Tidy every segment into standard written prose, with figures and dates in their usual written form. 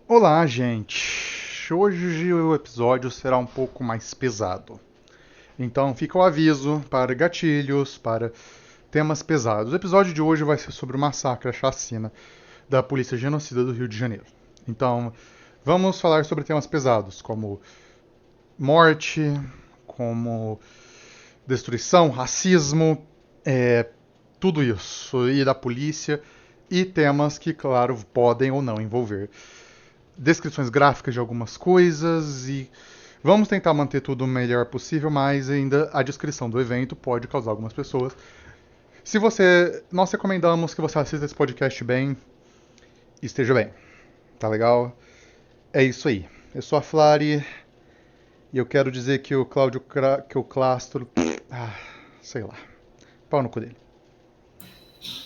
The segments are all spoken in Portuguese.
Olá, gente. Hoje o episódio será um pouco mais pesado. Então fica o aviso para gatilhos, para temas pesados. O episódio de hoje vai ser sobre o massacre, a chacina da Polícia Genocida do Rio de Janeiro. Então, vamos falar sobre temas pesados, como morte, como destruição, racismo, tudo isso, e da polícia, e temas que, claro, podem ou não envolver descrições gráficas de algumas coisas e vamos tentar manter tudo o melhor possível, mas ainda a descrição do evento pode causar algumas pessoas. Se você, nós recomendamos que você assista esse podcast bem, esteja bem, tá legal? É isso aí. Eu sou a Flari e eu quero dizer que o que o Clastro, sei lá, pau no cu dele.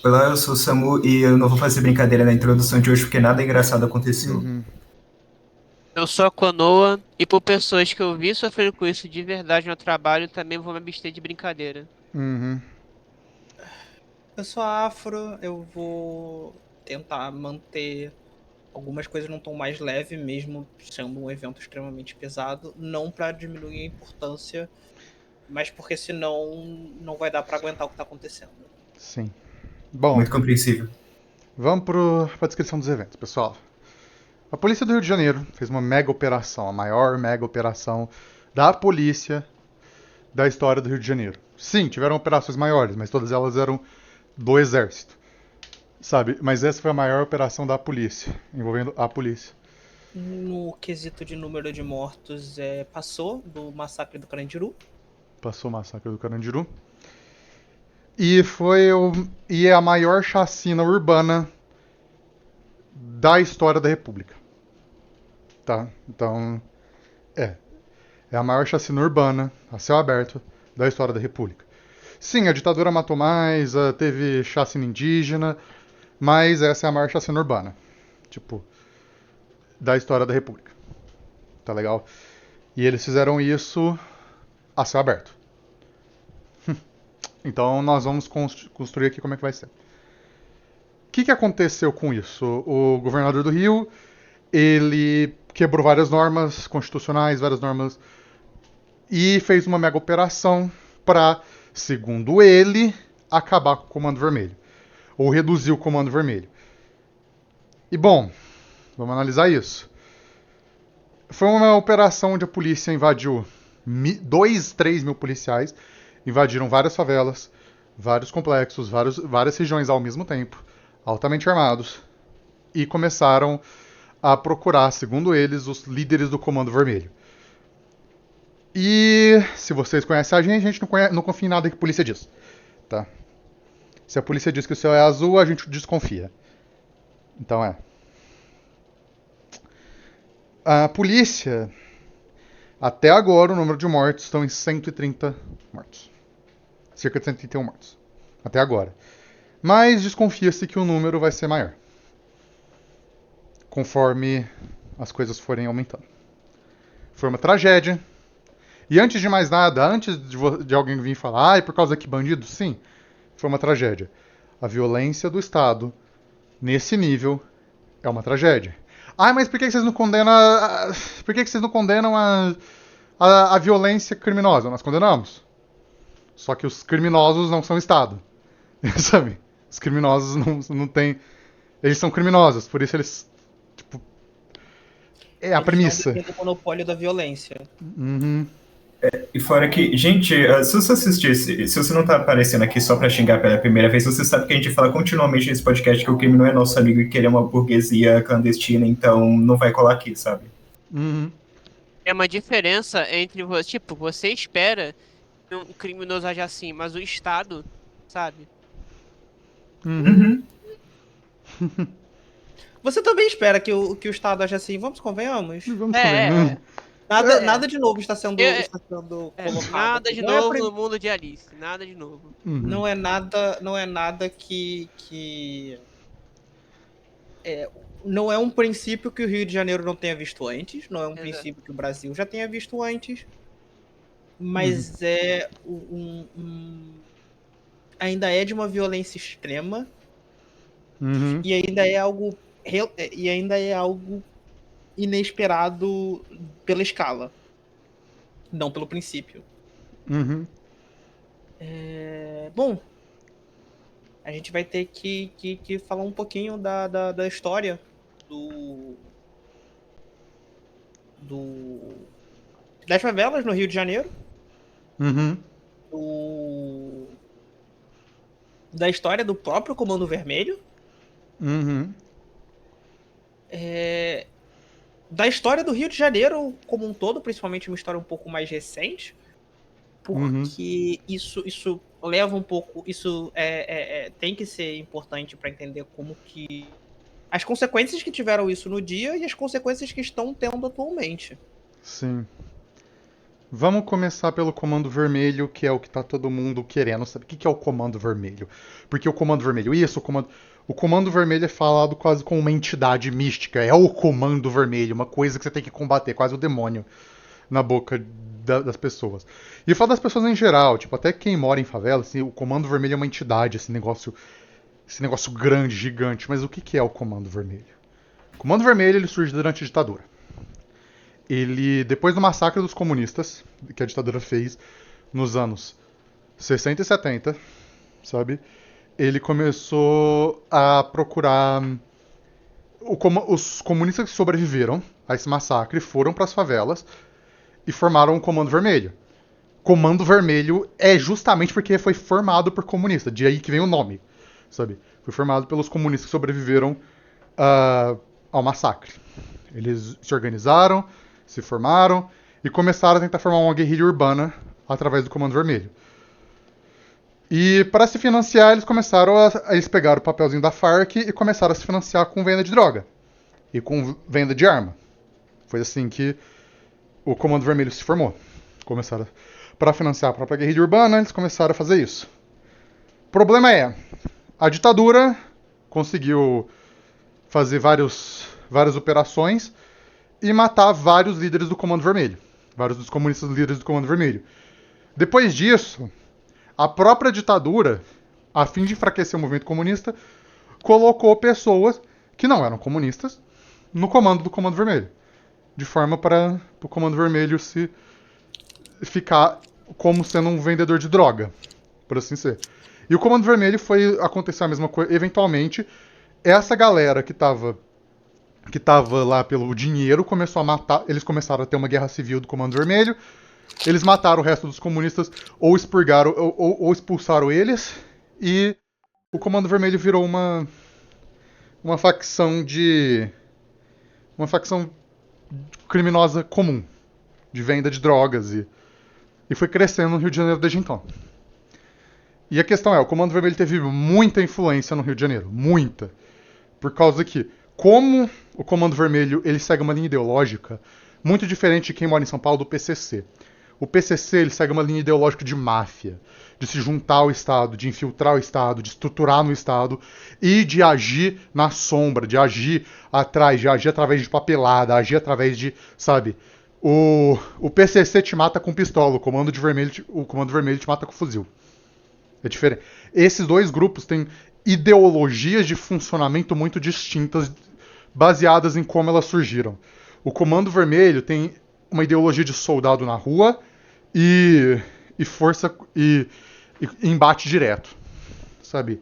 Olá, eu sou o Samu e eu não vou fazer brincadeira na introdução de hoje porque nada engraçado aconteceu. Uhum. Eu sou a Konoa e por pessoas que eu vi sofrendo com isso de verdade no trabalho, também vou me abster de brincadeira. Uhum. Eu sou afro, eu vou tentar manter algumas coisas num tom mais leve, mesmo sendo um evento extremamente pesado, não para diminuir a importância, mas porque senão não vai dar para aguentar o que tá acontecendo. Sim. Bom, Muito compreensível. vamos para a descrição dos eventos, pessoal. A polícia do Rio de Janeiro fez uma mega operação, a maior mega operação da polícia da história do Rio de Janeiro. Sim, tiveram operações maiores, mas todas elas eram do exército, sabe? Mas essa foi a maior operação da polícia, envolvendo a polícia. No quesito de número de mortos, passou do massacre do Carandiru. Passou o massacre do Carandiru. E é a maior chacina urbana da história da República. Tá? Então, é. É a maior chacina urbana, a céu aberto, da história da República. Sim, a ditadura matou mais, teve chacina indígena, mas essa é a maior chacina urbana. Tipo, da história da República. Tá legal? E eles fizeram isso a céu aberto. Então nós vamos construir aqui como é que vai ser. O que aconteceu com isso? O governador do Rio, ele quebrou várias normas constitucionais, várias normas, e fez uma mega operação para, segundo ele, acabar com o Comando Vermelho. Ou reduzir o Comando Vermelho. E bom, vamos analisar isso. Foi uma operação onde a polícia invadiu 3 mil policiais, invadiram várias favelas, vários complexos, várias regiões ao mesmo tempo, altamente armados, e começaram a procurar, segundo eles, os líderes do Comando Vermelho. E se vocês conhecem a gente não confia em nada que a polícia diz. Tá? Se a polícia diz que o céu é azul, a gente desconfia. Então é. A polícia, até agora, o número de mortos estão em 130 mortos. Cerca de 131 mortos. Até agora. Mas desconfia-se que o número vai ser maior. Conforme as coisas forem aumentando. Foi uma tragédia. E antes de mais nada, antes de alguém vir falar, por causa que bandido? Sim, foi uma tragédia. A violência do Estado, nesse nível, é uma tragédia. Mas por que vocês não condenam por que vocês não condenam a violência criminosa? Nós condenamos. Só que os criminosos não são Estado. Sabe? Os criminosos não têm. Eles são criminosos, por isso eles. Tipo. É a Eles premissa. não têm o monopólio da violência. Uhum. E fora que, gente, se você assistisse, se você não tá aparecendo aqui só pra xingar pela primeira vez, você sabe que a gente fala continuamente nesse podcast que o crime não é nosso amigo e que ele é uma burguesia clandestina, então não vai colar aqui, sabe? Uhum. É uma diferença entre você, tipo, você espera que um criminoso age assim, mas o Estado, sabe? Uhum. Você também espera que o Estado age assim, vamos convenhamos? Vamos É, convenhando. é, Nada de novo está sendo, é, está sendo colocado nada aqui. de Não é, novo no mundo de Alice, nada de novo. Uhum. não é nada não é um princípio que o Rio de Janeiro não tenha visto antes, não é um Exato. princípio que o Brasil já tenha visto antes, Uhum. mas é ainda é de uma violência extrema Uhum. e ainda é algo inesperado pela escala, não pelo princípio. Uhum. Bom, a gente vai ter que falar um pouquinho da história do das favelas no Rio de Janeiro, Uhum. da história do próprio Comando Vermelho, Uhum. da história do Rio de Janeiro como um todo, principalmente uma história um pouco mais recente, Uhum. porque isso leva um pouco, tem que ser importante para entender como que as consequências que tiveram isso no dia e as consequências que estão tendo atualmente. Sim. Vamos começar pelo Comando Vermelho, que é o que tá todo mundo querendo saber. O que é o Comando Vermelho? Porque o Comando Vermelho, o Comando Vermelho é falado quase como uma entidade mística. É o Comando Vermelho, uma coisa que você tem que combater, quase o demônio na boca das pessoas. E eu falo das pessoas em geral, tipo, até quem mora em favela, assim, o Comando Vermelho é uma entidade, esse negócio grande, gigante. Mas o que é o Comando Vermelho? O Comando Vermelho ele surge durante a ditadura. Ele, depois do massacre dos comunistas, que a ditadura fez nos anos 60 e 70, sabe? Ele começou a procurar. Os comunistas que sobreviveram a esse massacre foram para as favelas e formaram o Comando Vermelho. Comando Vermelho é justamente porque foi formado por comunistas, de aí que vem o nome, sabe? Foi formado pelos comunistas que sobreviveram ao massacre. Eles se organizaram, se formaram e começaram a tentar formar uma guerrilha urbana através do Comando Vermelho. E para se financiar, eles começaram eles pegaram o papelzinho da Farc e começaram a se financiar com venda de droga e com venda de arma. Foi assim que o Comando Vermelho se formou. Começaram para financiar a própria guerrilha urbana, eles começaram a fazer isso. O problema é, a ditadura conseguiu fazer várias operações e matar vários líderes do Comando Vermelho. Vários dos comunistas líderes do Comando Vermelho. Depois disso, a própria ditadura, a fim de enfraquecer o movimento comunista, colocou pessoas que não eram comunistas no comando do Comando Vermelho. De forma para o Comando Vermelho se ficar como sendo um vendedor de droga, por assim ser. E o Comando Vermelho foi acontecer a mesma coisa. Eventualmente, essa galera que tava lá pelo dinheiro começou a matar. Eles começaram a ter uma guerra civil do Comando Vermelho. Eles mataram o resto dos comunistas, ou expurgaram, ou expulsaram eles. E o Comando Vermelho virou uma facção de. Uma facção criminosa comum. De venda de drogas. E foi crescendo no Rio de Janeiro desde então. E a questão é, o Comando Vermelho teve muita influência no Rio de Janeiro. Muita. Por causa que, como o Comando Vermelho ele segue uma linha ideológica muito diferente de quem mora em São Paulo do PCC. O PCC ele segue uma linha ideológica de máfia, de se juntar ao Estado, de infiltrar o Estado, de estruturar no Estado e de agir na sombra, de agir atrás, de agir através de papelada, agir através de, sabe... O PCC te mata com pistola, o Comando Vermelho te mata com fuzil. É diferente. Esses dois grupos têm ideologias de funcionamento muito distintas, baseadas em como elas surgiram. O Comando Vermelho tem uma ideologia de soldado na rua e força e embate direto, sabe?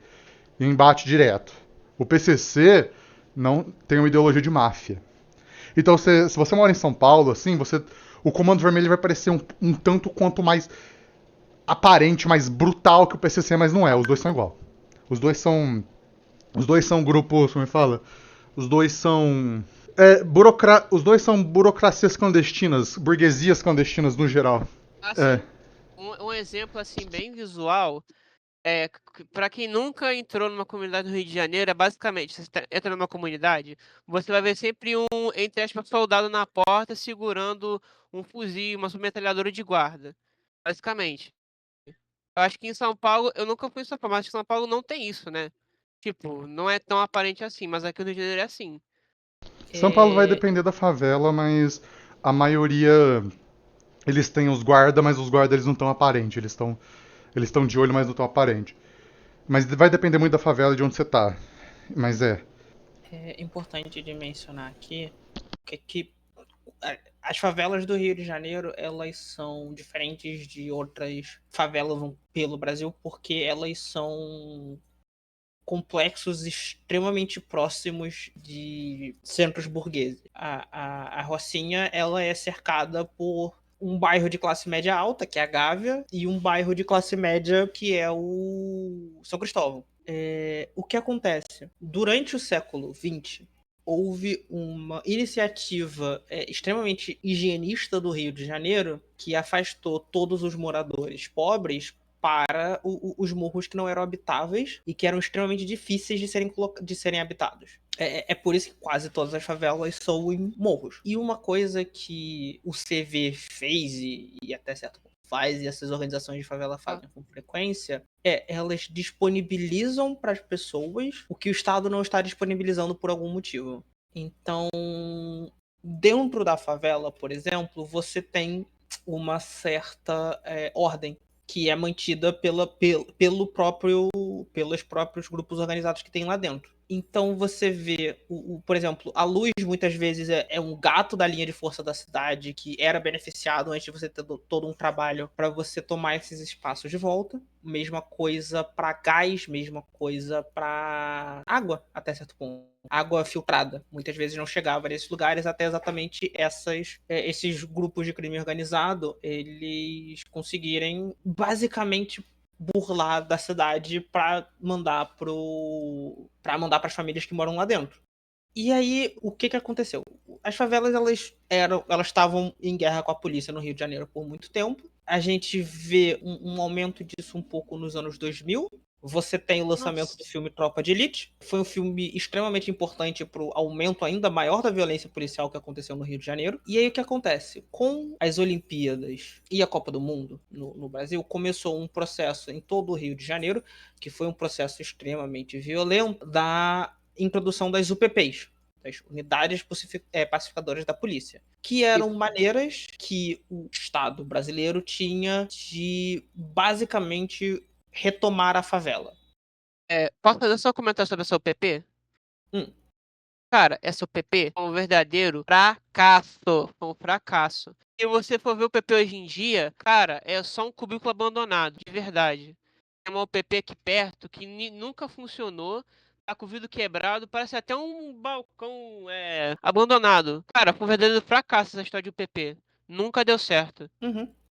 Embate direto. O PCC não tem uma ideologia de máfia. Então, se você mora em São Paulo, assim, o Comando Vermelho vai parecer um tanto quanto mais aparente, mais brutal que o PCC, mas não é. Os dois são igual. Os dois são grupos, como é que fala? Os dois são os dois são burocracias clandestinas, burguesias clandestinas no geral. Assim, um exemplo assim bem visual para quem nunca entrou numa comunidade do Rio de Janeiro, é basicamente, você entra numa comunidade, você vai ver sempre entre aspas, soldado na porta segurando um fuzil, uma submetralhadora de guarda. Basicamente. Eu acho que em São Paulo, eu nunca fui em São Paulo, mas acho que São Paulo não tem isso, né? Tipo, não é tão aparente assim, mas aqui no Rio de Janeiro é assim. São Paulo vai depender da favela, mas a maioria eles têm os guardas, mas os guardas eles não estão aparentes, eles estão de olho, mas não estão aparentes. Mas vai depender muito da favela e de onde você tá. Mas É importante de mencionar aqui que as favelas do Rio de Janeiro, elas são diferentes de outras favelas pelo Brasil, porque elas são complexos extremamente próximos de centros burgueses. A Rocinha, ela é cercada por um bairro de classe média alta, que é a Gávea, e um bairro de classe média, que é o São Cristóvão. O que acontece? Durante o século XX, houve uma iniciativa extremamente higienista do Rio de Janeiro que afastou todos os moradores pobres para os morros que não eram habitáveis e que eram extremamente difíceis de serem habitados. É por isso que quase todas as favelas são em morros. E uma coisa que o CV fez e até certo ponto faz, e essas organizações de favela fazem com frequência, elas disponibilizam para as pessoas o que o Estado não está disponibilizando por algum motivo. Então, dentro da favela, por exemplo, você tem uma certa ordem que é mantida pelos próprios grupos organizados que tem lá dentro. Então você vê, por exemplo, a luz muitas vezes é um gato da linha de força da cidade que era beneficiado antes de você ter todo um trabalho para você tomar esses espaços de volta. Mesma coisa para gás, mesma coisa para água, até certo ponto. Água filtrada. Muitas vezes não chegava nesses lugares até exatamente esses grupos de crime organizado eles conseguirem basicamente burlar da cidade para mandar para as famílias que moram lá dentro. E aí, o que aconteceu? As favelas, elas estavam em guerra com a polícia no Rio de Janeiro por muito tempo. A gente vê um aumento disso um pouco nos anos 2000. Você tem o lançamento do filme Tropa de Elite. Foi um filme extremamente importante para o aumento ainda maior da violência policial que aconteceu no Rio de Janeiro. E aí o que acontece? Com as Olimpíadas e a Copa do Mundo no Brasil, começou um processo em todo o Rio de Janeiro, que foi um processo extremamente violento, da introdução das UPPs, das Unidades Pacificadoras da Polícia, que eram maneiras que o Estado brasileiro tinha de basicamente retomar a favela. Posso fazer só um comentário sobre essa UPP? Cara, essa UPP é um verdadeiro fracasso. Foi um fracasso. Se você for ver o UPP hoje em dia, cara, é só um cubículo abandonado, de verdade. Tem uma UPP aqui perto que nunca funcionou. Tá com o vidro quebrado, parece até um balcão abandonado. Cara, foi um verdadeiro fracasso essa história de UPP. Nunca deu certo.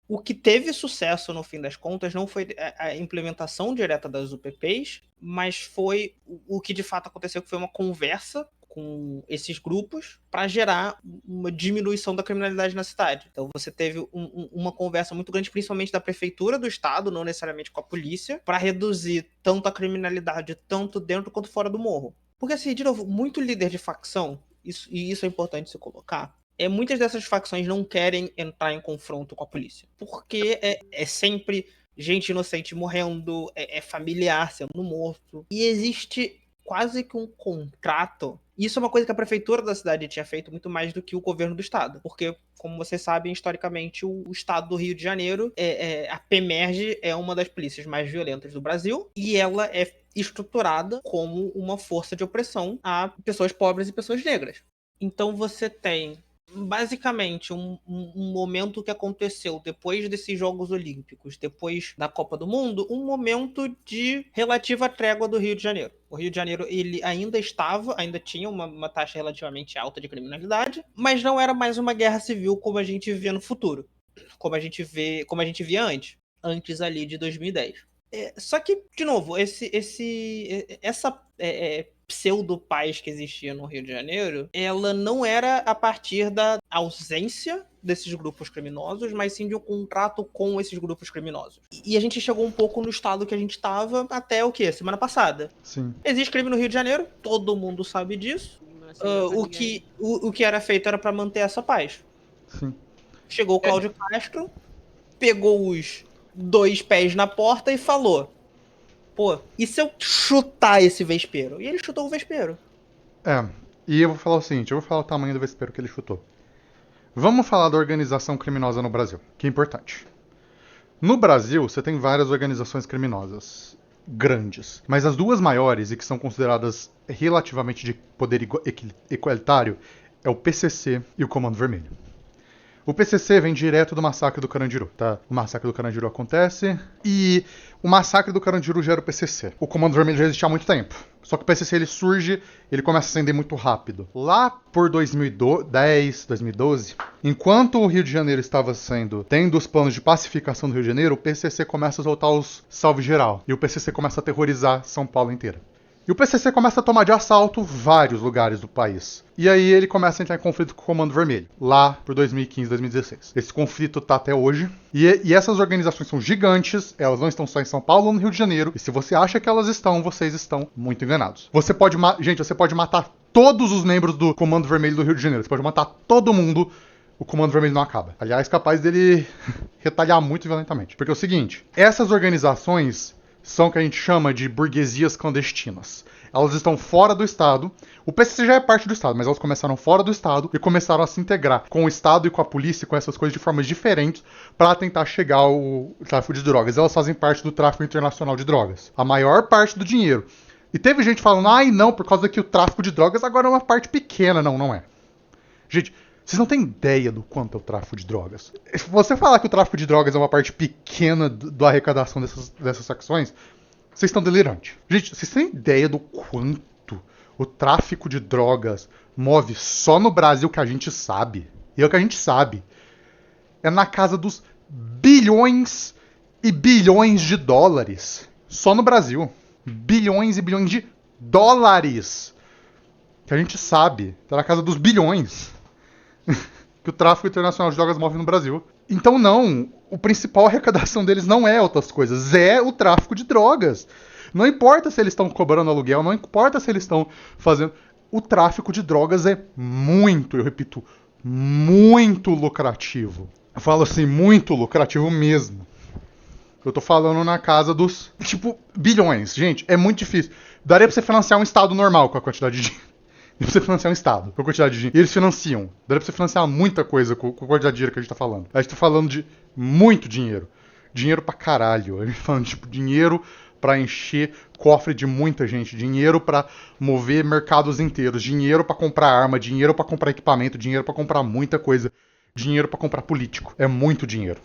O que teve sucesso, no fim das contas, não foi a implementação direta das UPPs, mas foi o que de fato aconteceu, que foi uma conversa com esses grupos para gerar uma diminuição da criminalidade na cidade. Então você teve uma conversa muito grande, principalmente da prefeitura do estado, não necessariamente com a polícia, para reduzir tanto a criminalidade, tanto dentro quanto fora do morro. Porque assim, de novo, muito líder de facção, isso é importante se colocar, muitas dessas facções não querem entrar em confronto com a polícia. Porque é sempre gente inocente morrendo, é familiar sendo morto. E existe quase que um contrato. Isso é uma coisa que a prefeitura da cidade tinha feito muito mais do que o governo do estado. Porque, como vocês sabem, historicamente, o estado do Rio de Janeiro, a PEMERG é uma das polícias mais violentas do Brasil. E ela é estruturada como uma força de opressão a pessoas pobres e pessoas negras. Então você tem basicamente um momento que aconteceu depois desses Jogos Olímpicos, depois da Copa do Mundo, um momento de relativa trégua do Rio de Janeiro. O Rio de Janeiro ele ainda tinha uma taxa relativamente alta de criminalidade, mas não era mais uma guerra civil como a gente vê no futuro, como a gente via antes ali de 2010. Só que, de novo, essa pseudo-paz que existia no Rio de Janeiro, ela não era a partir da ausência desses grupos criminosos, mas sim de um contrato com esses grupos criminosos. E a gente chegou um pouco no estado que a gente estava até semana passada. Sim. Existe crime no Rio de Janeiro, todo mundo sabe disso. O que era feito era para manter essa paz. Sim. Chegou o Cláudio Castro, pegou os 2 pés na porta e falou: pô, e se eu chutar esse vespeiro? E ele chutou o vespeiro. E eu vou falar o seguinte, eu vou falar o tamanho do vespeiro que ele chutou. Vamos falar da organização criminosa no Brasil, que é importante. No Brasil, você tem várias organizações criminosas grandes, mas as duas maiores e que são consideradas relativamente de poder igualitário é o PCC e o Comando Vermelho. O PCC vem direto do massacre do Carandiru, tá? O massacre do Carandiru acontece e o massacre do Carandiru gera o PCC. O Comando Vermelho já existia há muito tempo. Só que o PCC ele surge, ele começa a ascender muito rápido. Lá por 2010, 2012, enquanto o Rio de Janeiro estava tendo os planos de pacificação do Rio de Janeiro, o PCC começa a soltar os salve geral. E o PCC começa a aterrorizar São Paulo inteira. E o PCC começa a tomar de assalto vários lugares do país. E aí ele começa a entrar em conflito com o Comando Vermelho, lá por 2015, 2016. Esse conflito tá até hoje. E essas organizações são gigantes, elas não estão só em São Paulo ou no Rio de Janeiro. E se você acha que elas estão, vocês estão muito enganados. Você pode matar todos os membros do Comando Vermelho do Rio de Janeiro. Você pode matar todo mundo, o Comando Vermelho não acaba. Aliás, capaz dele retalhar muito violentamente. Porque é o seguinte, essas organizações são o que a gente chama de burguesias clandestinas. Elas estão fora do Estado. O PCC já é parte do Estado, mas elas começaram fora do Estado e começaram a se integrar com o Estado e com a polícia, com essas coisas de formas diferentes, para tentar chegar ao tráfico de drogas. Elas fazem parte do tráfico internacional de drogas. A maior parte do dinheiro. E teve gente falando, ai não, por causa que o tráfico de drogas agora é uma parte pequena. Não, não é. Gente, vocês não têm ideia do quanto é o tráfico de drogas. Se você falar que o tráfico de drogas é uma parte pequena da arrecadação dessas facções, vocês estão delirantes. Gente, vocês têm ideia do quanto o tráfico de drogas move só no Brasil que a gente sabe? E é o que a gente sabe. É na casa dos bilhões e bilhões de dólares. Só no Brasil. Bilhões e bilhões de dólares. Que a gente sabe. Tá na casa dos bilhões. Que o tráfico internacional de drogas move no Brasil. Então não, a principal arrecadação deles não é outras coisas, é o tráfico de drogas. Não importa se eles estão cobrando aluguel, não importa se eles estão fazendo... O tráfico de drogas é muito, eu repito, muito lucrativo. Eu falo assim, muito lucrativo mesmo. Eu tô falando na casa dos, bilhões. Gente, é muito difícil. Daria pra você financiar um estado normal com a quantidade de dinheiro. Daria pra você financiar um estado com a quantidade de dinheiro. E eles financiam. Daria pra você financiar muita coisa com a quantidade de dinheiro que a gente tá falando. A gente tá falando de muito dinheiro. Dinheiro pra caralho. A gente tá falando de dinheiro pra encher cofre de muita gente. Dinheiro pra mover mercados inteiros. Dinheiro pra comprar arma. Dinheiro pra comprar equipamento. Dinheiro pra comprar muita coisa. Dinheiro pra comprar político. É muito dinheiro.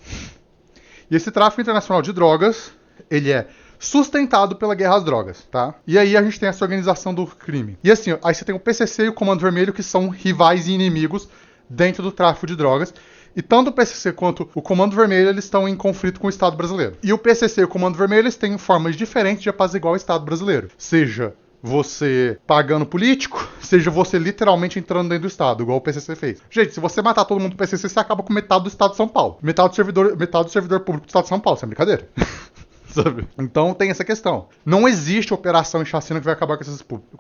E esse tráfico internacional de drogas, ele é sustentado pela guerra às drogas, tá? E aí a gente tem essa organização do crime. E assim, aí você tem o PCC e o Comando Vermelho, que são rivais e inimigos dentro do tráfico de drogas. E tanto o PCC quanto o Comando Vermelho, eles estão em conflito com o Estado brasileiro. E o PCC e o Comando Vermelho, eles têm formas diferentes de apaziguar o Estado brasileiro. Seja você pagando político, seja você literalmente entrando dentro do Estado, igual o PCC fez. Gente, se você matar todo mundo do PCC, você acaba com metade do Estado de São Paulo. Metade do servidor público do Estado de São Paulo, isso é brincadeira. Sabe? Então tem essa questão. Não existe operação em chacina que vai acabar com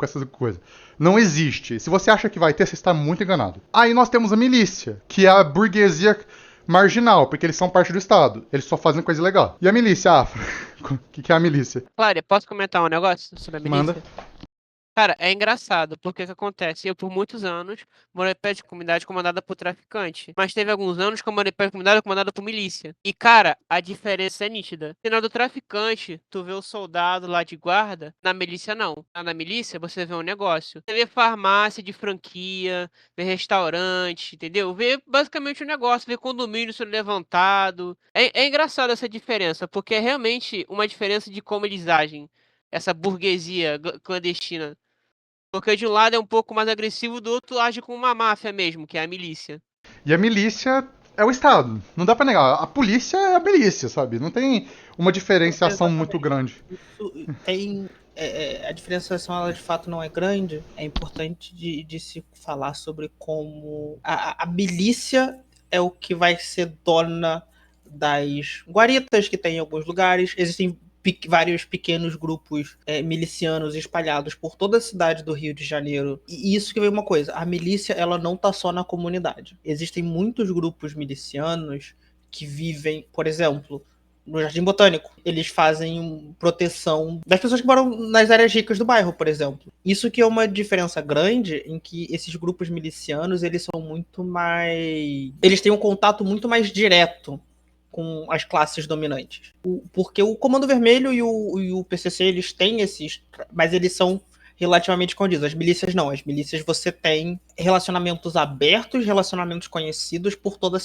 essas coisas. Não existe. Se você acha que vai ter, você está muito enganado. Aí nós temos a milícia, que é a burguesia marginal, porque eles são parte do Estado. Eles só fazem coisa legal. E a milícia afro? O que é a milícia? Cláudia, posso comentar um negócio sobre a milícia? Manda. Cara, é engraçado, porque o que acontece? Eu, por muitos anos, morei perto de comunidade comandada por traficante. Mas teve alguns anos que eu morei perto de comunidade comandada por milícia. E, cara, a diferença é nítida. No do traficante, tu vê o soldado lá de guarda, na milícia não. Na milícia, você vê um negócio. Você vê farmácia de franquia, vê restaurante, entendeu? Vê basicamente um negócio, vê condomínio sendo levantado. É engraçado essa diferença, porque é realmente uma diferença de como eles agem. Essa burguesia clandestina. Porque de um lado é um pouco mais agressivo, do outro age com uma máfia mesmo, que é a milícia. E a milícia é o Estado. Não dá pra negar. A polícia é a milícia, sabe? Não tem uma diferenciação muito grande. Isso tem... a diferenciação, ela de fato não é grande. É importante de se falar sobre como a milícia é o que vai ser dona das guaritas que tem em alguns lugares. Existem vários pequenos grupos milicianos espalhados por toda a cidade do Rio de Janeiro. E isso que vem uma coisa, a milícia ela não tá só na comunidade. Existem muitos grupos milicianos que vivem, por exemplo, no Jardim Botânico. Eles fazem proteção das pessoas que moram nas áreas ricas do bairro, por exemplo. Isso que é uma diferença grande em que esses grupos milicianos, eles são muito mais... Eles têm um contato muito mais direto com as classes dominantes. Porque o Comando Vermelho e o PCC, eles têm esses... Mas eles são relativamente escondidos. As milícias não. As milícias você tem relacionamentos abertos, relacionamentos conhecidos por toda a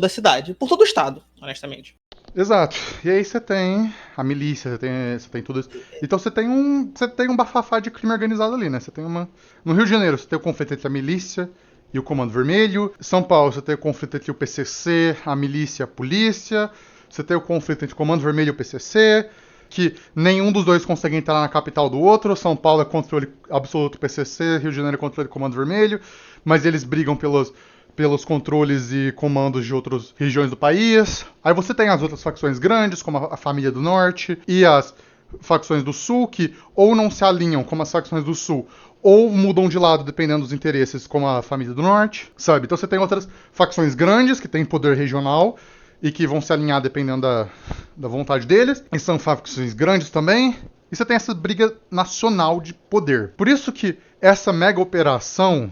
cidade, por todo o estado, honestamente. Exato. E aí você tem a milícia, você tem tudo isso. Então você tem um bafafá de crime organizado ali, né? Você tem uma. No Rio de Janeiro, você tem o conflito entre a milícia e o Comando Vermelho. São Paulo, você tem o conflito entre o PCC, a milícia e a polícia. Você tem o conflito entre o Comando Vermelho e o PCC, que nenhum dos dois consegue entrar na capital do outro. São Paulo é controle absoluto do PCC, Rio de Janeiro é controle do Comando Vermelho, mas eles brigam pelos controles e comandos de outras regiões do país. Aí você tem as outras facções grandes, como a Família do Norte, e as facções do Sul, que ou não se alinham, como as facções do Sul, ou mudam de lado dependendo dos interesses, como a Família do Norte, sabe? Então você tem outras facções grandes, que têm poder regional, e que vão se alinhar dependendo da vontade deles, e são facções grandes também. E você tem essa briga nacional de poder. Por isso que essa mega operação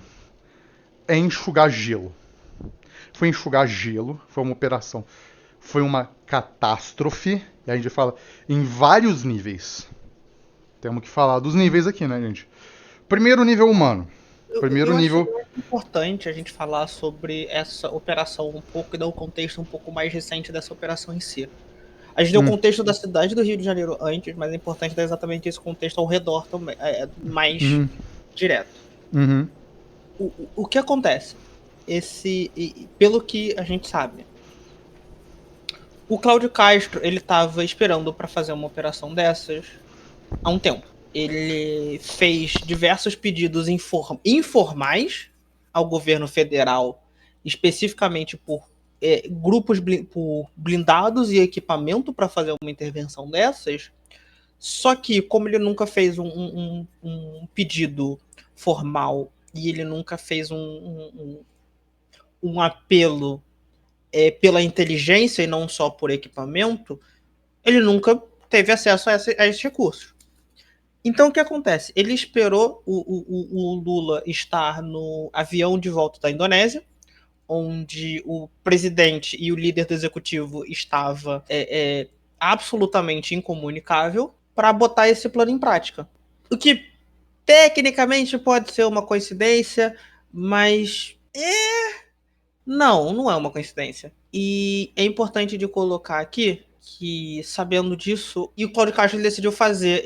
é enxugar gelo. Foi enxugar gelo, foi uma operação, foi uma catástrofe, e a gente fala em vários níveis. Temos que falar dos níveis aqui, né, gente? Primeiro nível humano. Primeiro nível. É importante a gente falar sobre essa operação um pouco e dar um contexto um pouco mais recente dessa operação em si. A gente deu o contexto da cidade do Rio de Janeiro antes, mas é importante dar exatamente esse contexto ao redor também, mais direto. Uhum. O que acontece? Pelo que a gente sabe, o Cláudio Castro ele estava esperando para fazer uma operação dessas há um tempo. Ele fez diversos pedidos informais ao governo federal, especificamente por grupos blindados e equipamento para fazer uma intervenção dessas. Só que, como ele nunca fez um pedido formal e ele nunca fez um apelo pela inteligência e não só por equipamento, ele nunca teve acesso a esses recursos. Então o que acontece? Ele esperou o Lula estar no avião de volta da Indonésia, onde o presidente e o líder do executivo estava absolutamente incomunicável, para botar esse plano em prática. O que tecnicamente pode ser uma coincidência, mas não é uma coincidência. E é importante de colocar aqui que, sabendo disso, e o Cláudio Castro decidiu fazer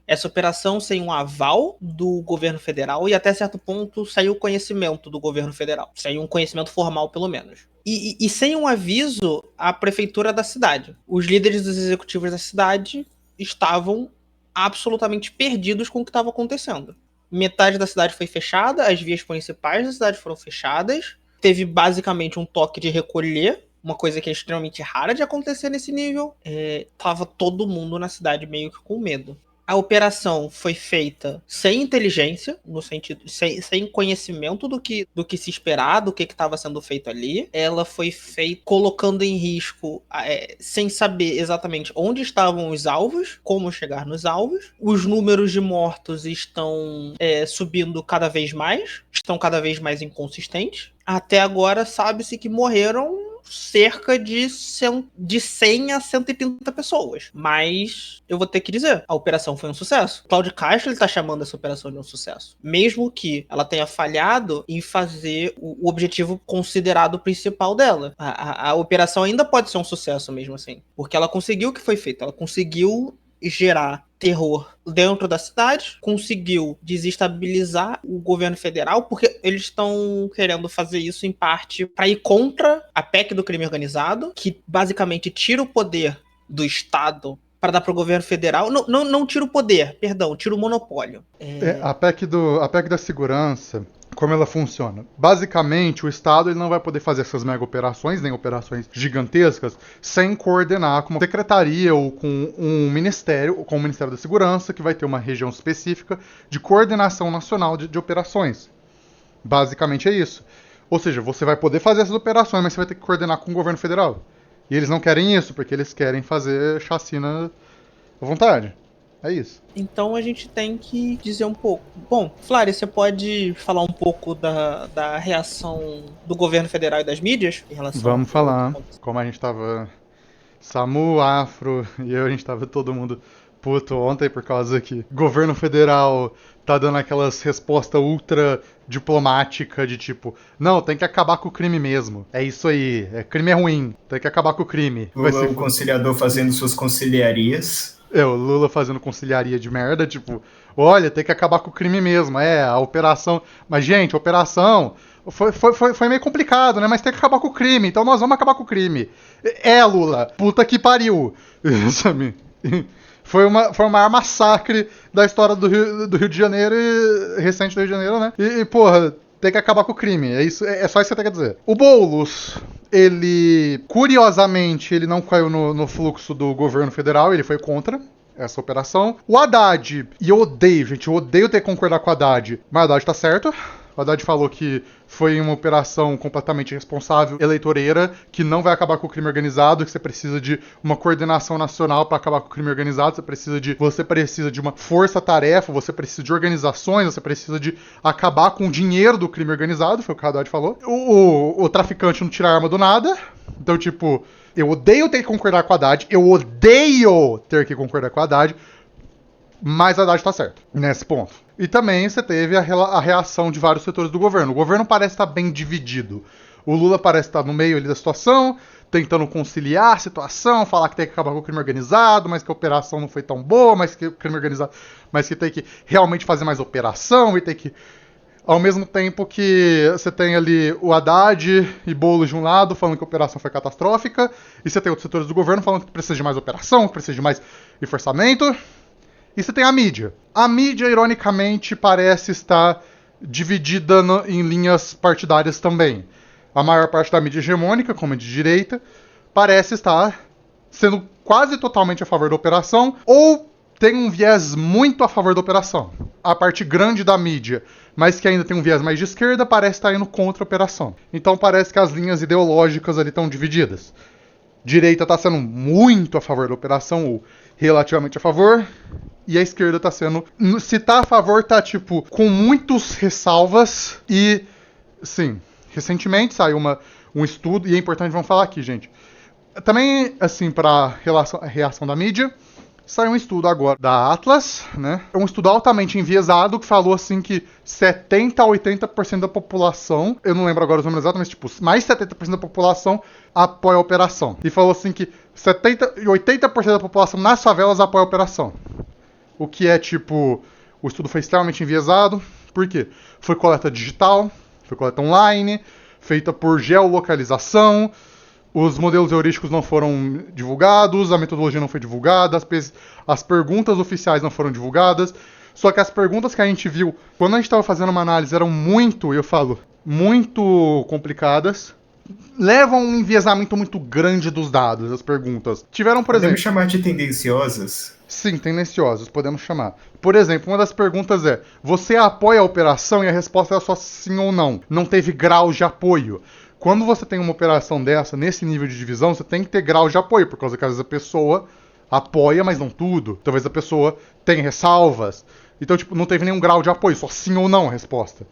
essa operação sem um aval do governo federal, e até certo ponto saiu o conhecimento do governo federal. Saiu um conhecimento formal, pelo menos. E sem um aviso à prefeitura da cidade. Os líderes dos executivos da cidade estavam absolutamente perdidos com o que estava acontecendo. Metade da cidade foi fechada, as vias principais da cidade foram fechadas, teve basicamente um toque de recolher, uma coisa que é extremamente rara de acontecer nesse nível. Tava todo mundo na cidade meio que com medo. A operação foi feita sem inteligência, no sentido sem conhecimento do que se esperar, do que estava sendo feito ali. Ela foi feita colocando em risco, sem saber exatamente onde estavam os alvos, como chegar nos alvos. Os números de mortos estão subindo cada vez mais, estão cada vez mais inconsistentes. Até agora sabe-se que morreram cerca de 100 a 130 pessoas. Mas eu vou ter que dizer, a operação foi um sucesso. Cláudio Castro está chamando essa operação de um sucesso. Mesmo que ela tenha falhado em fazer o objetivo considerado principal dela. A operação ainda pode ser um sucesso mesmo assim. Porque ela conseguiu o que foi feito. Ela conseguiu gerar terror dentro da cidade, conseguiu desestabilizar o governo federal, porque eles estão querendo fazer isso em parte para ir contra a PEC do crime organizado, que basicamente tira o poder do Estado para dar para o governo federal. Não tira o poder, perdão, tira o monopólio. A PEC da segurança, como ela funciona? Basicamente, o Estado ele não vai poder fazer essas mega operações, nem operações gigantescas, sem coordenar com uma secretaria ou com um ministério, com o Ministério da Segurança, que vai ter uma região específica de coordenação nacional de operações. Basicamente é isso. Ou seja, você vai poder fazer essas operações, mas você vai ter que coordenar com o governo federal. E eles não querem isso, porque eles querem fazer chacina à vontade. É isso. Então a gente tem que dizer um pouco. Bom, Flávia, você pode falar um pouco da reação do governo federal e das mídias em relação Vamos falar. Como a gente tava... Samu, Afro e eu, a gente tava todo mundo puto ontem por causa que o governo federal tá dando aquelas respostas ultra diplomática de tipo, não, tem que acabar com o crime mesmo. É isso aí, crime é ruim, tem que acabar com o crime. O conciliador fazendo suas conciliarias. O Lula fazendo conciliaria de merda, tipo, olha, tem que acabar com o crime mesmo. A operação. Mas, gente, a operação foi meio complicado, né? Mas tem que acabar com o crime, então nós vamos acabar com o crime. Lula, puta que pariu. Sabe? Foi o maior massacre da história do Rio de Janeiro recente do Rio de Janeiro, né? Porra, tem que acabar com o crime. É só isso que você tem que dizer. O Boulos, ele, curiosamente, ele não caiu no fluxo do governo federal, ele foi contra essa operação. O Haddad, e eu odeio ter que concordar com o Haddad, mas o Haddad tá certo. O Haddad falou que foi uma operação completamente irresponsável, eleitoreira, que não vai acabar com o crime organizado, que você precisa de uma coordenação nacional para acabar com o crime organizado, você precisa de uma força-tarefa, você precisa de organizações, você precisa de acabar com o dinheiro do crime organizado, foi o que o Haddad falou. O traficante não tira arma do nada, então, tipo, eu odeio ter que concordar com o Haddad, mas a Haddad tá certo nesse ponto. E também você teve a reação de vários setores do governo. O governo parece estar bem dividido. O Lula parece estar no meio ali da situação, tentando conciliar a situação, falar que tem que acabar com o crime organizado, mas que a operação não foi tão boa, mas que o crime organizado, mas que tem que realmente fazer mais operação e tem que... Ao mesmo tempo que você tem ali o Haddad e Boulos de um lado falando que a operação foi catastrófica, e você tem outros setores do governo falando que precisa de mais operação, que precisa de mais reforçamento. E você tem a mídia. A mídia, ironicamente, parece estar dividida em linhas partidárias também. A maior parte da mídia hegemônica, como a de direita, parece estar sendo quase totalmente a favor da operação, ou tem um viés muito a favor da operação. A parte grande da mídia, mas que ainda tem um viés mais de esquerda, parece estar indo contra a operação. Então parece que as linhas ideológicas ali estão divididas. Direita está sendo muito a favor da operação, ou relativamente a favor, e a esquerda tá sendo... Se tá a favor, tá, tipo, com muitas ressalvas. E, sim, recentemente saiu um estudo, e é importante, vamos falar aqui, gente. Também, assim, pra reação da mídia, saiu um estudo agora da Atlas, né? É um estudo altamente enviesado que falou, assim, que 70% a 80% da população, eu não lembro agora os números exatos, mas, tipo, mais 70% da população apoia a operação. E falou, assim, que 70% e 80% da população nas favelas apoia a operação. O que é, tipo, o estudo foi extremamente enviesado. Por quê? Foi coleta digital, foi coleta online, feita por geolocalização, os modelos heurísticos não foram divulgados, a metodologia não foi divulgada, as perguntas oficiais não foram divulgadas. Só que as perguntas que a gente viu, quando a gente estava fazendo uma análise, eram muito complicadas. Levam um enviesamento muito grande dos dados, as perguntas. Tiveram, por exemplo... Podemos chamar de tendenciosas? Sim, tendenciosas, podemos chamar. Por exemplo, uma das perguntas é: você apoia a operação? E a resposta é só sim ou não. Não teve grau de apoio. Quando você tem uma operação dessa, nesse nível de divisão, você tem que ter grau de apoio, por causa que às vezes a pessoa apoia, mas não tudo. Talvez a pessoa tenha ressalvas. Então, tipo, não teve nenhum grau de apoio, só sim ou não a resposta.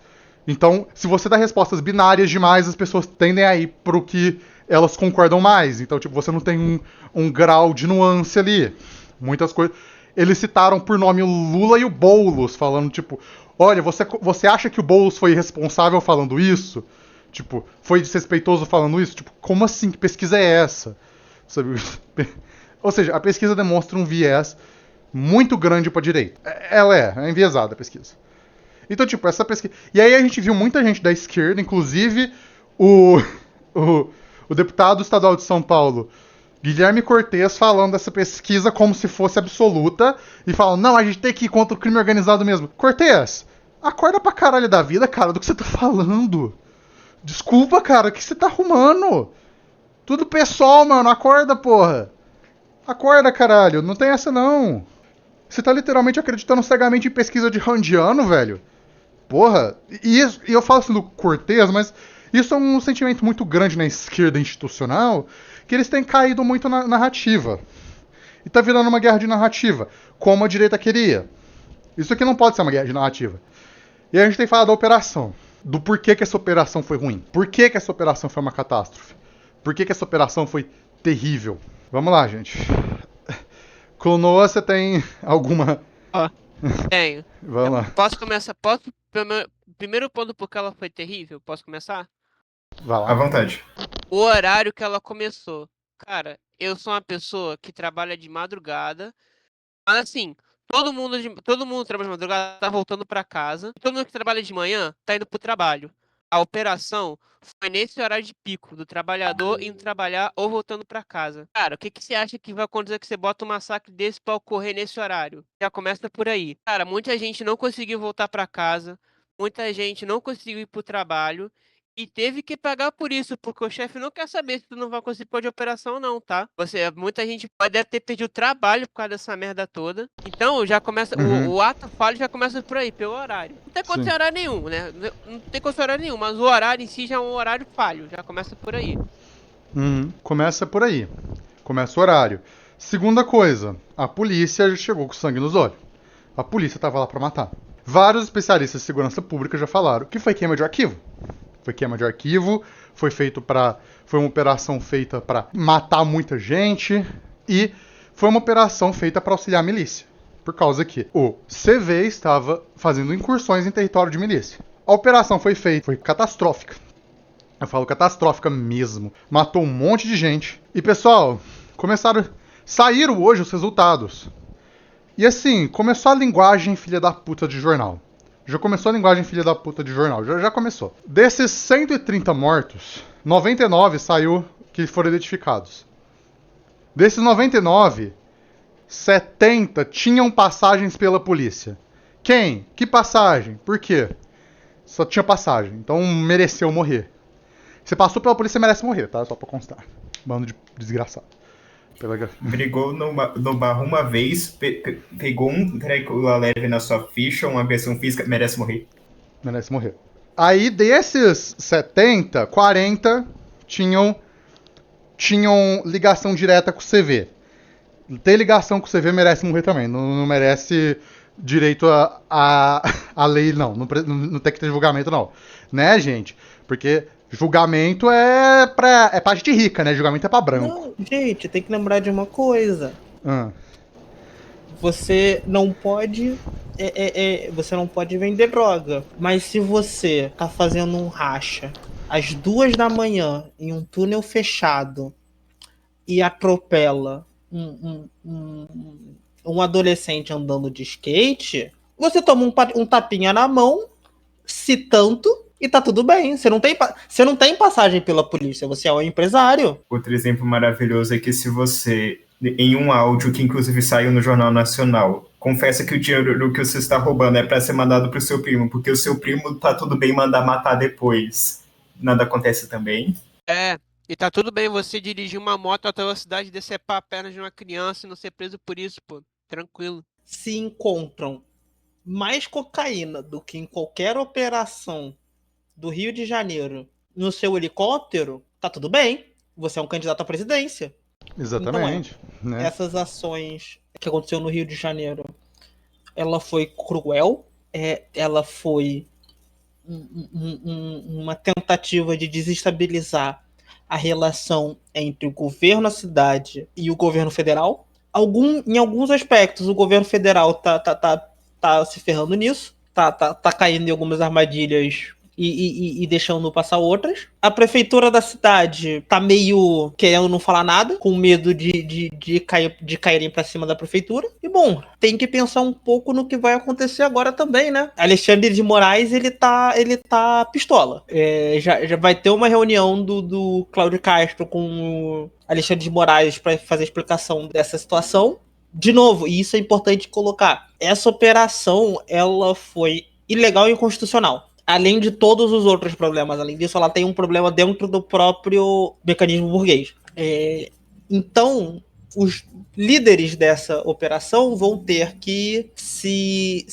Então, se você dá respostas binárias demais, as pessoas tendem a ir pro que elas concordam mais. Então, tipo, você não tem um grau de nuance ali. Muitas coisas... Eles citaram por nome o Lula e o Boulos, falando, tipo... Olha, você acha que o Boulos foi irresponsável falando isso? Tipo, foi desrespeitoso falando isso? Tipo, como assim? Que pesquisa é essa? Sabe? Ou seja, a pesquisa demonstra um viés muito grande pra direita. Ela é enviesada a pesquisa. Então, tipo, essa pesquisa... E aí a gente viu muita gente da esquerda, inclusive o deputado estadual de São Paulo, Guilherme Cortes, falando dessa pesquisa como se fosse absoluta e falando, não, a gente tem que ir contra o crime organizado mesmo. Cortes, acorda pra caralho da vida, cara, do que você tá falando. Desculpa, cara, o que você tá arrumando? Tudo pessoal, mano, acorda, porra. Acorda, caralho, não tem essa não. Você tá literalmente acreditando cegamente em pesquisa de randiano, velho. Porra, e eu falo assim do Cortes, mas isso é um sentimento muito grande na esquerda institucional, que eles têm caído muito na narrativa. E tá virando uma guerra de narrativa, como a direita queria. Isso aqui não pode ser uma guerra de narrativa. E a gente tem falado da operação. Do porquê que essa operação foi ruim. Por que essa operação foi uma catástrofe. Por que essa operação foi terrível. Vamos lá, gente. Clonoa, você tem alguma... Tenho. Vamos lá. Posso começar? Primeiro ponto porque ela foi terrível? Posso começar? Vai À lá. vontade. O horário que ela começou. Cara, eu sou uma pessoa que trabalha de madrugada. Mas assim, todo mundo que trabalha de madrugada tá voltando pra casa. Todo mundo que trabalha de manhã tá indo pro trabalho. A operação foi nesse horário de pico do trabalhador indo trabalhar ou voltando pra casa. Cara, o que que você acha que vai acontecer que você bota um massacre desse pra ocorrer nesse horário? Já começa por aí. Cara, muita gente não conseguiu voltar pra casa. Muita gente não conseguiu ir pro trabalho. E teve que pagar por isso, porque o chefe não quer saber se tu não vai conseguir pôr de operação, não, tá? Muita gente deve ter perdido o trabalho por causa dessa merda toda. Então já começa. Uhum. O ato falho já começa por aí, pelo horário. Não tem condição Sim. horário nenhum, né? Não tem condição horário nenhum, mas o horário em si já é um horário falho. Já começa por aí. Começa por aí. Começa o horário. Segunda coisa, a polícia já chegou com sangue nos olhos. A polícia tava lá pra matar. Vários especialistas de segurança pública já falaram que foi queima de arquivo. Foi queima de arquivo, foi uma operação feita pra matar muita gente e foi uma operação feita pra auxiliar a milícia. Por causa que o CV estava fazendo incursões em território de milícia. A operação foi catastrófica. Eu falo catastrófica mesmo. Matou um monte de gente. E pessoal, saíram hoje os resultados. E assim, começou a linguagem filha da puta de jornal. Já começou a linguagem filha da puta de jornal. Já começou. Desses 130 mortos, 99 saiu que foram identificados. Desses 99, 70 tinham passagens pela polícia. Quem? Que passagem? Por quê? Só tinha passagem. Então mereceu morrer. Você passou pela polícia, merece morrer, tá? Só pra constar. Bando de desgraçado. Brigou no barro uma vez, pegou um treco leve na sua ficha, uma agressão física, merece morrer. Merece morrer. Aí desses 70, 40 tinham ligação direta com o CV. Ter ligação com o CV merece morrer também. Não merece direito a lei, não. Não tem que ter julgamento, não. Né, gente? Porque julgamento é pra gente rica, né? Julgamento é pra branco. Não, gente, tem que lembrar de uma coisa. Você não pode. Você não pode vender droga. Mas se você tá fazendo um racha às 2 da manhã em um túnel fechado e atropela um adolescente andando de skate, você toma um tapinha na mão, se tanto, e tá tudo bem. Você não tem passagem pela polícia, você é um empresário. Outro exemplo maravilhoso é que se você, em um áudio que inclusive saiu no Jornal Nacional, confessa que o dinheiro que você está roubando é para ser mandado pro seu primo, porque o seu primo tá tudo bem mandar matar depois. Nada acontece também. E tá tudo bem você dirigir uma moto a alta velocidade, decepar a perna de uma criança e não ser preso por isso, pô. Tranquilo. Se encontram mais cocaína do que em qualquer operação do Rio de Janeiro no seu helicóptero, tá tudo bem. Você é um candidato à presidência. Exatamente. Então, né? Essas ações que aconteceu no Rio de Janeiro, ela foi cruel, ela foi uma tentativa de desestabilizar a relação entre o governo da cidade e o governo federal. Em alguns aspectos, o governo federal tá se ferrando nisso, tá caindo em algumas armadilhas e deixando passar outras. A prefeitura da cidade tá meio querendo não falar nada, com medo de caírem pra cima da prefeitura. E bom, tem que pensar um pouco no que vai acontecer agora também, né? Alexandre de Moraes, ele tá pistola. Já vai ter uma reunião do Cláudio Castro com o Alexandre de Moraes para fazer a explicação dessa situação. De novo, e isso é importante colocar, essa operação, ela foi ilegal e inconstitucional. Além de todos os outros problemas. Além disso, ela tem um problema dentro do próprio mecanismo burguês. Então, os líderes dessa operação vão ter que ser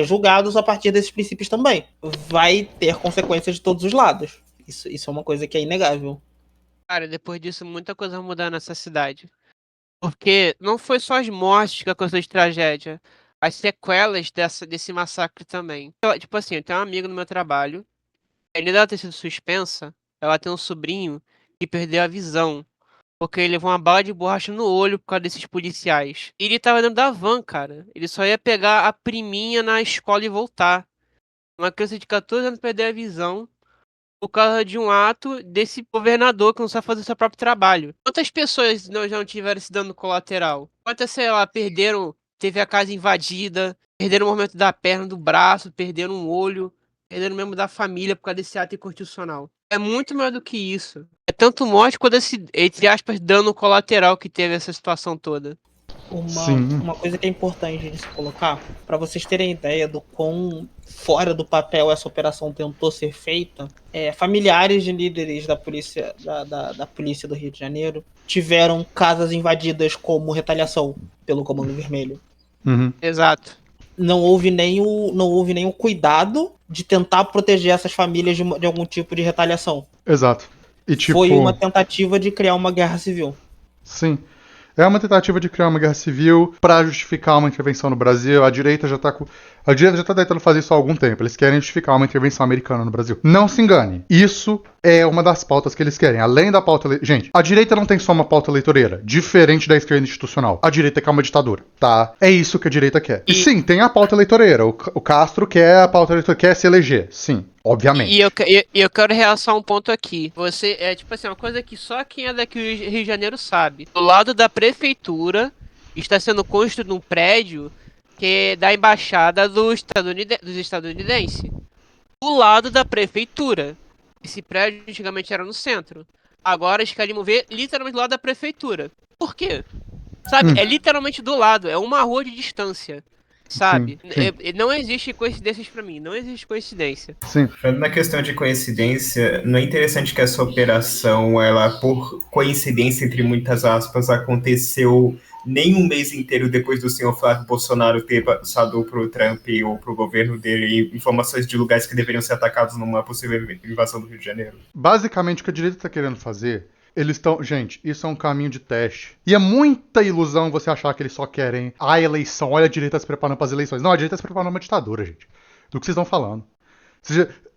julgados a partir desses princípios também. Vai ter consequências de todos os lados. Isso é uma coisa que é inegável. Cara, depois disso, muita coisa vai mudar nessa cidade. Porque não foi só as mortes que aconteceu de tragédia. As sequelas desse massacre também. Então, tipo assim, eu tenho uma amiga no meu trabalho. Além dela ter sido suspensa, ela tem um sobrinho que perdeu a visão Porque ele levou uma bala de borracha no olho por causa desses policiais. E ele tava dentro da van, cara. Ele só ia pegar a priminha na escola e voltar. Uma criança de 14 anos perder a visão por causa de um ato desse governador que não sabe fazer o seu próprio trabalho. Quantas pessoas já não tiveram esse dano colateral? Quantas, sei lá, perderam, teve a casa invadida, perderam o movimento da perna, do braço, perderam um olho, perderam o membro da família por causa desse ato inconstitucional. É muito maior do que isso. É tanto morte quanto esse, entre aspas, dano colateral que teve essa situação toda. Sim. Uma coisa que é importante de se colocar, para vocês terem ideia do quão fora do papel essa operação tentou ser feita, familiares de líderes da polícia, da polícia do Rio de Janeiro tiveram casas invadidas como retaliação pelo Comando Vermelho. Uhum. Exato. Não houve nem o cuidado de tentar proteger essas famílias de algum tipo de retaliação. Exato. E, tipo, Foi uma tentativa de criar uma guerra civil. Sim. É uma tentativa de criar uma guerra civil para justificar uma intervenção no Brasil. A direita já tá tentando fazer isso há algum tempo. Eles querem justificar uma intervenção americana no Brasil. Não se engane. Isso é uma das pautas que eles querem. Além da pauta... Gente, a direita não tem só uma pauta eleitoreira, diferente da esquerda institucional. A direita quer uma ditadura, tá? É isso que a direita quer. E sim, tem a pauta eleitoreira. O Castro quer a pauta eleitoreira, quer se eleger. Sim. Obviamente. E eu quero realçar um ponto aqui. Você, tipo assim, uma coisa que só quem é daqui do Rio de Janeiro sabe. Do lado da prefeitura está sendo construído um prédio que é da embaixada dos estadunidenses. Do lado da prefeitura. Esse prédio antigamente era no centro. Agora eles querem mover literalmente do lado da prefeitura. Por quê? Sabe, é literalmente do lado. É uma rua de distância. Sabe? Sim. Não existe coincidências pra mim, não existe coincidência. Sim. Na questão de coincidência, não é interessante que essa operação, ela, por coincidência, entre muitas aspas, aconteceu nem um mês inteiro depois do senhor Flávio Bolsonaro ter passado pro Trump ou pro governo dele informações de lugares que deveriam ser atacados numa possível invasão do Rio de Janeiro? Basicamente, o que a direita tá querendo fazer... Eles estão... Gente, isso é um caminho de teste. E é muita ilusão você achar que eles só querem a eleição. Olha, a direita se preparando para as eleições. Não, a direita se preparando para uma ditadura, gente. Do que vocês estão falando.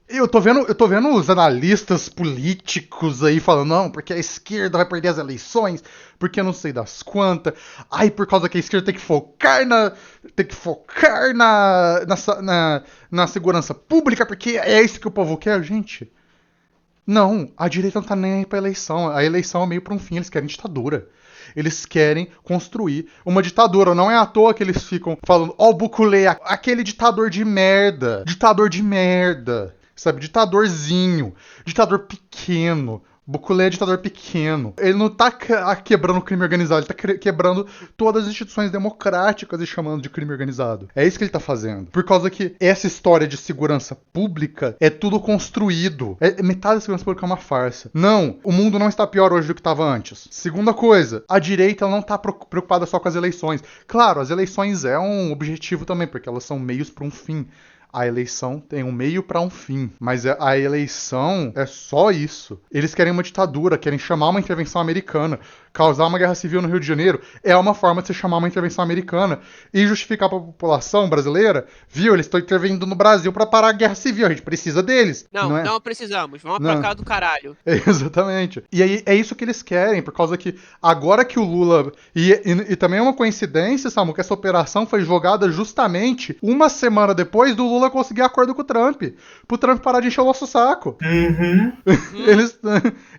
Eu tô vendo os analistas políticos aí falando, não, porque a esquerda vai perder as eleições, porque eu não sei das quantas. Ai, por causa que a esquerda tem que focar na segurança pública, porque é isso que o povo quer, gente. Não, a direita não tá nem aí pra eleição. A eleição é meio pra um fim, eles querem ditadura. Eles querem construir uma ditadura. Não é à toa que eles ficam falando, ó, o Bukele, aquele ditador de merda. Ditador de merda. Sabe, ditadorzinho. Ditador pequeno. Bukele é ditador pequeno. Ele não tá quebrando o crime organizado, ele tá quebrando todas as instituições democráticas e chamando de crime organizado. É isso que ele tá fazendo. Por causa que essa história de segurança pública é tudo construído. Metade da segurança pública é uma farsa. Não, o mundo não está pior hoje do que estava antes. Segunda coisa, a direita não tá preocupada só com as eleições. Claro, as eleições é um objetivo também, porque elas são meios para um fim. A eleição tem um meio para um fim, mas a eleição é só isso. Eles querem uma ditadura, querem chamar uma intervenção americana, causar uma guerra civil no Rio de Janeiro. É uma forma de se chamar uma intervenção americana e justificar para a população brasileira, viu, eles estão intervindo no Brasil para parar a guerra civil, a gente precisa deles. Não precisamos, vamos pra cá do caralho. Exatamente. E aí é isso que eles querem, por causa que agora que o Lula... E também é uma coincidência, Samu, que essa operação foi jogada justamente uma semana depois do Lula conseguir acordo com o Trump. Pro Trump parar de encher o nosso saco. Uhum.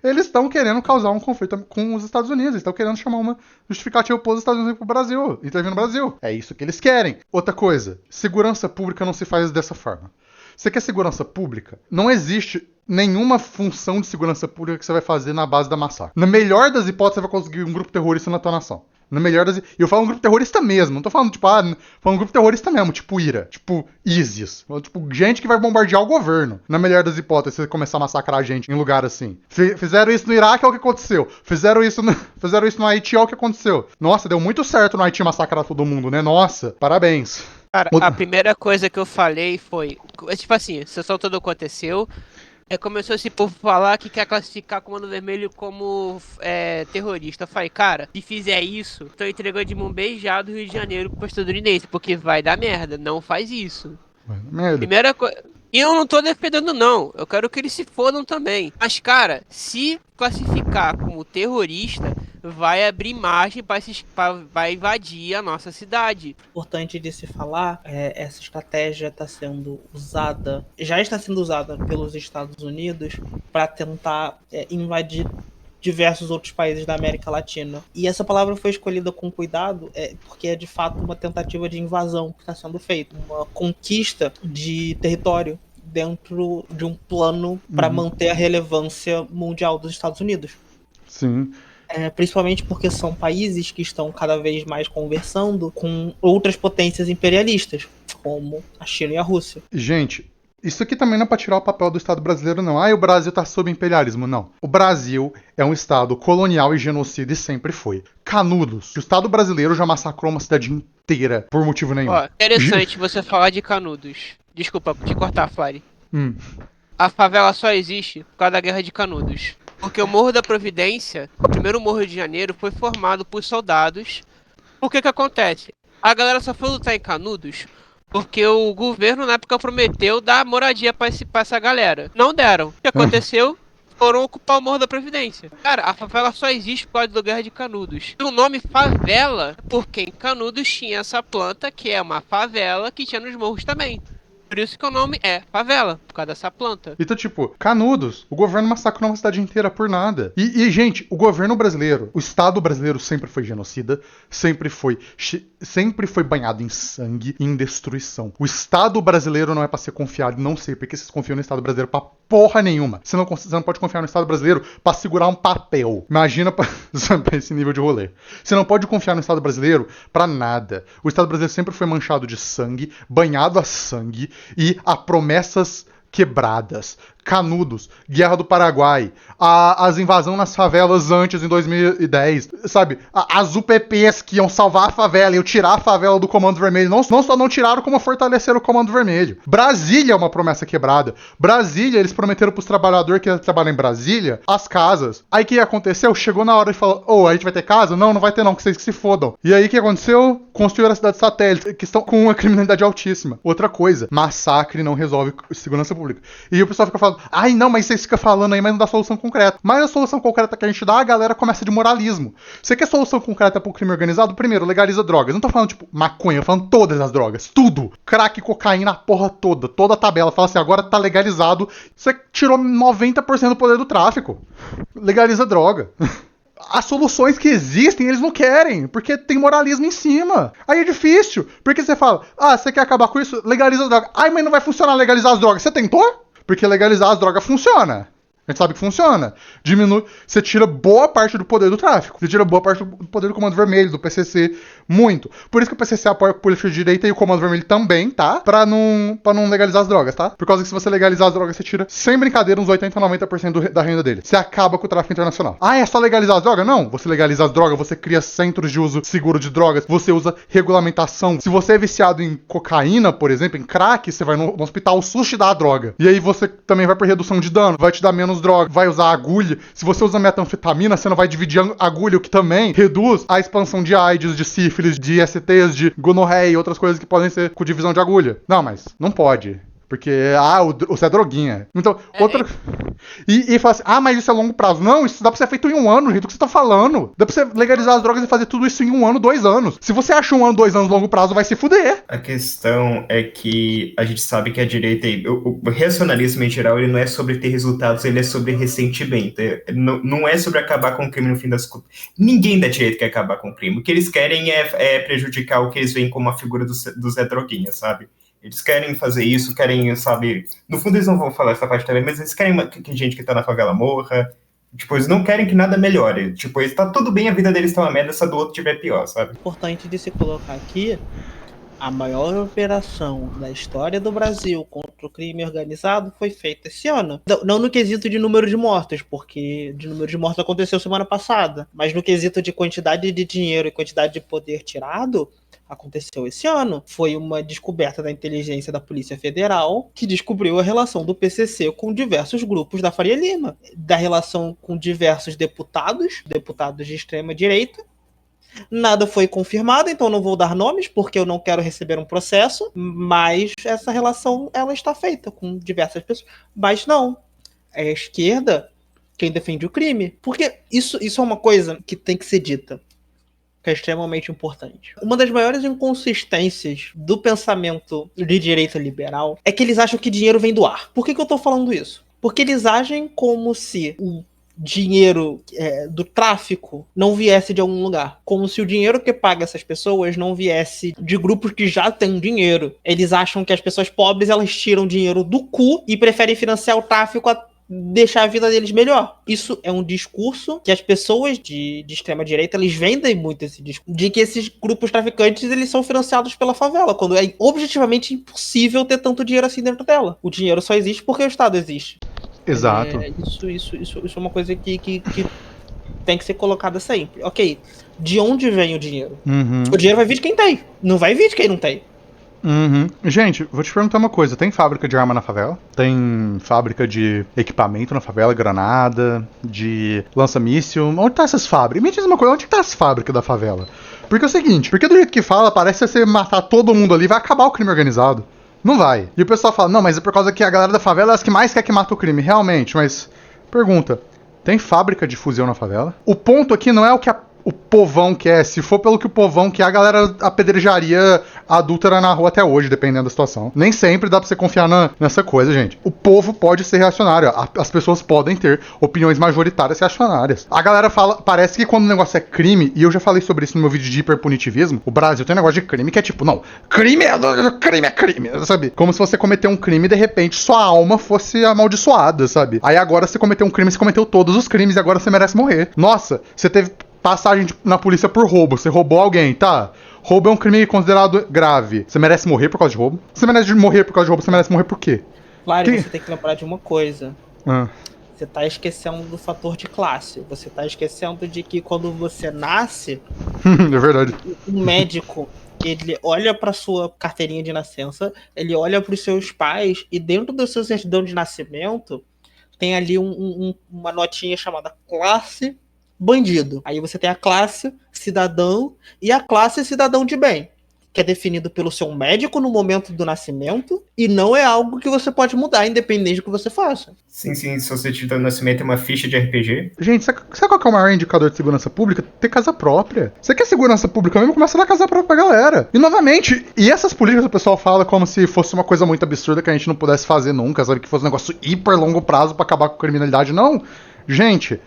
Eles estão querendo causar um conflito com os Estados Unidos. Eles estão querendo chamar uma justificativa para os Estados Unidos pro Brasil. Intervir no Brasil. É isso que eles querem. Outra coisa. Segurança pública não se faz dessa forma. Você quer segurança pública? Não existe nenhuma função de segurança pública que você vai fazer na base da massacre. Na melhor das hipóteses, você vai conseguir um grupo terrorista na tua nação. Na melhor das... E eu falo um grupo terrorista mesmo. Não tô falando, tipo, falando um grupo terrorista mesmo. Tipo IRA. Tipo ISIS. Tipo, gente que vai bombardear o governo. Na melhor das hipóteses, você começar a massacrar a gente em lugar assim. Fizeram isso no Iraque, é o que aconteceu. Fizeram isso no Haiti, é o que aconteceu. Nossa, deu muito certo no Haiti massacrar todo mundo, né? Nossa, parabéns. Cara, a primeira coisa que eu falei foi... Tipo assim, se só tudo aconteceu... começou esse povo falar que quer classificar o Comando Vermelho como terrorista. Eu falei, cara, se fizer isso, tô entregando de mão beijada o Rio de Janeiro pro estadunidense, porque vai dar merda, não faz isso. Primeira coisa. E eu não tô defendendo, não. Eu quero que eles se fodam também. Mas, cara, se classificar como terrorista, vai abrir margem vai invadir a nossa cidade. Importante de se falar, essa estratégia já está sendo usada pelos Estados Unidos para tentar invadir diversos outros países da América Latina. E essa palavra foi escolhida com cuidado porque é de fato uma tentativa de invasão que está sendo feita, uma conquista de território dentro de um plano para manter a relevância mundial dos Estados Unidos. Sim. Principalmente porque são países que estão cada vez mais conversando com outras potências imperialistas, como a China e a Rússia. Gente, isso aqui também não é para tirar o papel do Estado brasileiro, não. O Brasil tá sob imperialismo. Não. O Brasil é um Estado colonial e genocida e sempre foi. Canudos. O Estado brasileiro já massacrou uma cidade inteira por motivo nenhum. Interessante você falar de Canudos. Desculpa te cortar, Flávio. Hum. A favela só existe por causa da Guerra de Canudos. Porque o Morro da Providência, o primeiro Morro de Janeiro, foi formado por soldados. O que acontece? A galera só foi lutar em Canudos porque o governo na época prometeu dar moradia pra essa galera. Não deram. O que aconteceu? Foram ocupar o Morro da Providência. Cara, a favela só existe por causa da Guerra de Canudos. O nome favela, porque em Canudos tinha essa planta, que é uma favela, que tinha nos morros também. Por isso que o nome é favela, por causa dessa planta. Então, tipo, Canudos, o governo massacrou uma cidade inteira por nada. E, gente, o governo brasileiro, o Estado brasileiro sempre foi genocida, sempre foi banhado em sangue e em destruição. O Estado brasileiro não é pra ser confiado, não sei porque vocês confiam no Estado brasileiro pra porra nenhuma. Você não pode confiar no Estado brasileiro pra segurar um papel. Imagina pra esse nível de rolê. Você não pode confiar no Estado brasileiro pra nada. O Estado brasileiro sempre foi manchado de sangue, banhado a sangue e a promessas quebradas. Canudos, Guerra do Paraguai, as invasões nas favelas antes, em 2010, sabe? As UPPs que iam salvar a favela, iam tirar a favela do Comando Vermelho, não só não tiraram, como fortaleceram o Comando Vermelho. Brasília é uma promessa quebrada. Brasília, eles prometeram pros trabalhadores que iam trabalhar em Brasília, as casas. Aí o que aconteceu? Chegou na hora de falar, a gente vai ter casa? Não vai ter não, que vocês que se fodam. E aí o que aconteceu? Construíram a cidade satélite, que estão com uma criminalidade altíssima. Outra coisa, massacre não resolve segurança pública. E o pessoal fica falando, ai não, mas vocês ficam falando aí, mas não dá solução concreta. Mas a solução concreta que a gente dá, a galera começa de moralismo. Você quer solução concreta pro crime organizado? Primeiro, legaliza drogas. Não tô falando, tipo, maconha, eu tô falando todas as drogas. Tudo. Crack, cocaína, a porra toda a tabela. Fala assim, agora tá legalizado. Você tirou 90% do poder do tráfico. Legaliza droga. As soluções que existem, eles não querem, porque tem moralismo em cima. Aí é difícil, porque você fala, você quer acabar com isso? Legaliza a droga. Ai, mas não vai funcionar legalizar as drogas. Você tentou? Porque legalizar as drogas funciona. A gente sabe que funciona. Diminui. Você tira boa parte do poder do tráfico. Você tira boa parte do poder do Comando Vermelho, do PCC. Muito. Por isso que o PCC apoia a política de direita e o Comando Vermelho também, tá? Pra não legalizar as drogas, tá? Por causa que se você legalizar as drogas, você tira, sem brincadeira, uns 80 a 90% da renda dele. Você acaba com o tráfico internacional. É só legalizar as drogas? Não. Você legaliza as drogas, você cria centros de uso seguro de drogas, você usa regulamentação. Se você é viciado em cocaína, por exemplo, em crack, você vai no hospital, o SUS te dá a droga. E aí você também vai por redução de dano, vai te dar menos droga, vai usar agulha. Se você usa metanfetamina, você não vai dividir a agulha, o que também reduz a expansão de AIDS, de sífilis, de STs, de gonorreia e outras coisas que podem ser com divisão de agulha. Não, mas não pode. Porque, você é droguinha. Então, outra... E fala assim, mas isso é longo prazo. Não, isso dá pra ser feito em 1 ano, gente, o que você tá falando? Dá pra você legalizar as drogas e fazer tudo isso em 1 ano, 2 anos. Se você acha 1 ano, 2 anos longo prazo, vai se fuder. A questão é que a gente sabe que a direita, o racionalismo em geral, ele não é sobre ter resultados, ele é sobre ressentimento. Não é sobre acabar com o crime no fim das contas. Ninguém da direita quer acabar com o crime. O que eles querem é prejudicar o que eles veem como a figura do Zé Droguinha, sabe? Eles querem fazer isso, querem, sabe... No fundo, eles não vão falar essa parte também, mas eles querem que gente que tá na favela morra. Tipo, eles não querem que nada melhore. Tipo, tá tudo bem, a vida deles tá uma merda, se a do outro tiver pior, sabe? Importante de se colocar aqui, a maior operação da história do Brasil contra o crime organizado foi feita esse ano. Não no quesito de número de mortos, porque de número de mortos aconteceu semana passada, mas no quesito de quantidade de dinheiro e quantidade de poder tirado, aconteceu esse ano. Foi uma descoberta da inteligência da Polícia Federal que descobriu a relação do PCC com diversos grupos da Faria Lima, da relação com diversos deputados de extrema direita. Nada foi confirmado, então não vou dar nomes, porque eu não quero receber um processo, mas essa relação ela está feita com diversas pessoas. Mas não, a esquerda quem defende o crime. Porque isso é uma coisa que tem que ser dita, que é extremamente importante. Uma das maiores inconsistências do pensamento de direita liberal é que eles acham que dinheiro vem do ar. Por que eu tô falando isso? Porque eles agem como se o dinheiro do tráfico não viesse de algum lugar. Como se o dinheiro que paga essas pessoas não viesse de grupos que já têm dinheiro. Eles acham que as pessoas pobres, elas tiram dinheiro do cu e preferem financiar o tráfico a deixar a vida deles melhor. Isso é um discurso que as pessoas de extrema direita, eles vendem muito esse discurso, de que esses grupos traficantes, eles são financiados pela favela, quando é objetivamente impossível ter tanto dinheiro assim dentro dela. O dinheiro só existe porque o Estado existe. Exato. Isso é uma coisa que tem que ser colocada sempre. Ok, de onde vem o dinheiro? Uhum. O dinheiro vai vir de quem tem, não vai vir de quem não tem. Uhum. Gente, vou te perguntar uma coisa. Tem fábrica de arma na favela? Tem fábrica de equipamento na favela? Granada, de lança-míssil? Onde tá essas fábricas? Me diz uma coisa, onde tá as fábricas da favela? Porque é o seguinte, porque do jeito que fala, parece que se você matar todo mundo ali, vai acabar o crime organizado. Não vai. E o pessoal fala, não, mas é por causa que a galera da favela é as que mais quer que mata o crime. Realmente, mas... Pergunta, tem fábrica de fuzil na favela? O ponto aqui não é o que o povão quer. Se for pelo que o povão quer, a galera apedrejaria adúltera na rua até hoje, dependendo da situação. Nem sempre dá pra você confiar nessa coisa, gente. O povo pode ser reacionário. As pessoas podem ter opiniões majoritárias reacionárias. A galera fala, parece que quando o negócio é crime, e eu já falei sobre isso no meu vídeo de hiperpunitivismo, o Brasil tem um negócio de crime que é tipo, não, crime é crime, sabe? Como se você cometeu um crime e de repente sua alma fosse amaldiçoada, sabe? Aí agora você cometeu um crime, você cometeu todos os crimes e agora você merece morrer. Nossa, você teve passagem na polícia por roubo, você roubou alguém, tá? Roubo é um crime considerado grave. Você merece morrer por causa de roubo? Você merece morrer por causa de roubo, você merece morrer por quê? Claro, você tem que lembrar de uma coisa. Ah. Você tá esquecendo do fator de classe. Você tá esquecendo de que quando você nasce, é verdade. Um médico, ele olha pra sua carteirinha de nascença, ele olha pros seus pais e dentro do seu certidão de nascimento tem ali uma notinha chamada classe bandido. Aí você tem a classe cidadão e a classe cidadão de bem, que é definido pelo seu médico no momento do nascimento e não é algo que você pode mudar, independente do que você faça. Sim, se você tiver no nascimento é uma ficha de RPG. Gente, sabe qual que é o maior indicador de segurança pública? Ter casa própria. Você quer segurança pública mesmo? Começa a dar casa própria pra galera. E novamente, e essas políticas o pessoal fala como se fosse uma coisa muito absurda que a gente não pudesse fazer nunca, sabe? Que fosse um negócio hiper longo prazo pra acabar com a criminalidade. Não. Gente,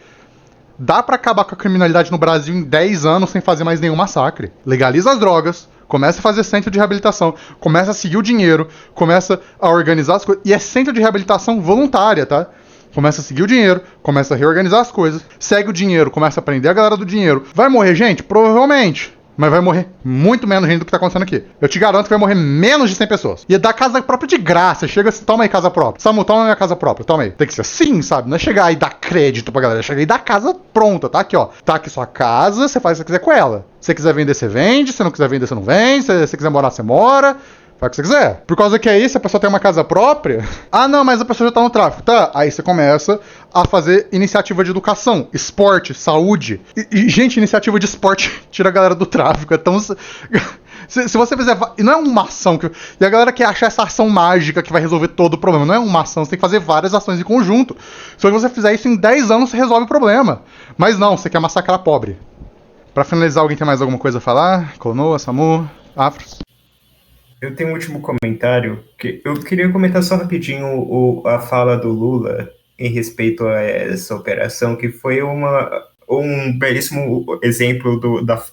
dá pra acabar com a criminalidade no Brasil em 10 anos sem fazer mais nenhum massacre. Legaliza as drogas, começa a fazer centro de reabilitação, começa a seguir o dinheiro, começa a organizar as coisas. E é centro de reabilitação voluntária, tá? Começa a seguir o dinheiro, começa a reorganizar as coisas, segue o dinheiro, começa a prender a galera do dinheiro. Vai morrer gente? Provavelmente. Mas vai morrer muito menos gente do que tá acontecendo aqui. Eu te garanto que vai morrer menos de 100 pessoas. E dar casa própria de graça. Chega assim, toma aí casa própria. Samu, toma minha casa própria, toma aí. Tem que ser assim, sabe? Não é chegar aí e dar crédito pra galera. É chegar aí e dar casa pronta, tá? Aqui, ó. Tá aqui sua casa, você faz o que você quiser com ela. Se você quiser vender, você vende. Se você não quiser vender, você não vende. Se você quiser morar, você mora. Faz o que você quiser. Por causa que é isso, a pessoa tem uma casa própria. Ah, não, mas a pessoa já tá no tráfico. Tá, aí você começa a fazer iniciativa de educação, esporte, saúde. E gente, iniciativa de esporte tira a galera do tráfico. Então, se você fizer... E não é uma ação que... E a galera quer achar essa ação mágica que vai resolver todo o problema. Não é uma ação, você tem que fazer várias ações em conjunto. Se você fizer isso em 10 anos, você resolve o problema. Mas não, você quer massacrar pobre. Pra finalizar, alguém tem mais alguma coisa a falar? Clonoa, Samu, Afros? Eu tenho um último comentário, que eu queria comentar só rapidinho a fala do Lula em respeito a essa operação, que foi um belíssimo exemplo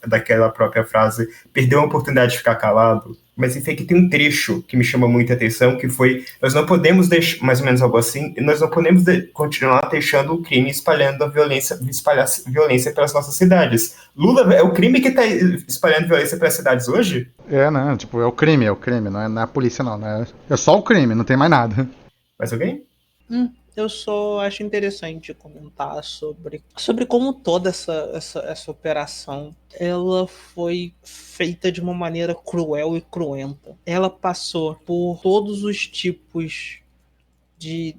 daquela própria frase, perdeu a oportunidade de ficar calado, mas enfim, que tem um trecho que me chama muita atenção, que foi, nós não podemos deixar, mais ou menos algo assim, nós não podemos continuar deixando o crime espalhando a violência, espalhar violência pelas nossas cidades. Lula é o crime que está espalhando violência pelas cidades hoje? É, né? Tipo, é o crime, não é a polícia, não. É só o crime, não tem mais nada. Mais alguém? Eu só acho interessante comentar sobre como toda essa operação ela foi feita de uma maneira cruel e cruenta. Ela passou por todos os tipos de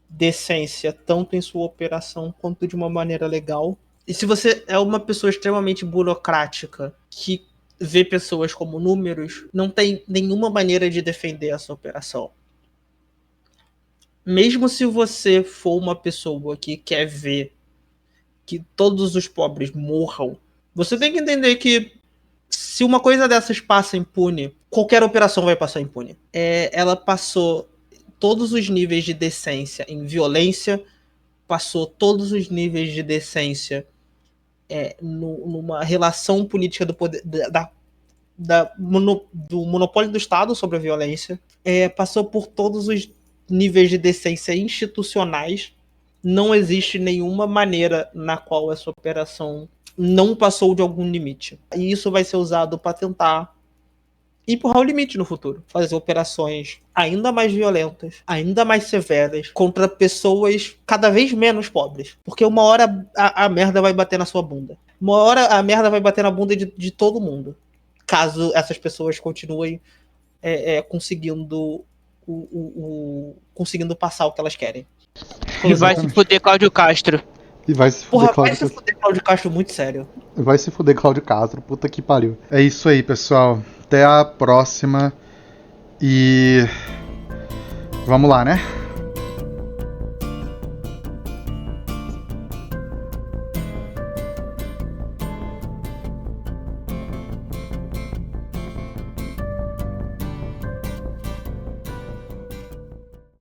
decência, tanto em sua operação quanto de uma maneira legal. E se você é uma pessoa extremamente burocrática que vê pessoas como números, não tem nenhuma maneira de defender essa operação. mesmo se você for uma pessoa que quer ver que todos os pobres morram, você tem que entender que se uma coisa dessas passa impune, qualquer operação vai passar impune. Ela passou todos os níveis de decência em violência, passou todos os níveis de decência numa relação política do poder, do monopólio do Estado sobre a violência, passou por todos os níveis de decência institucionais. Não existe nenhuma maneira na qual essa operação não passou de algum limite. E isso vai ser usado para tentar empurrar o limite no futuro. Fazer operações ainda mais violentas, ainda mais severas, contra pessoas cada vez menos pobres. Porque uma hora a merda vai bater na sua bunda. Uma hora a merda vai bater na bunda de todo mundo. Caso essas pessoas continuem conseguindo passar o que elas querem. E vai se fuder Cláudio Castro. E vai se fuder Vai se fuder Cláudio Castro muito sério. Vai se fuder Cláudio Castro, puta que pariu. É isso aí, pessoal. Até a próxima. E vamos lá, né?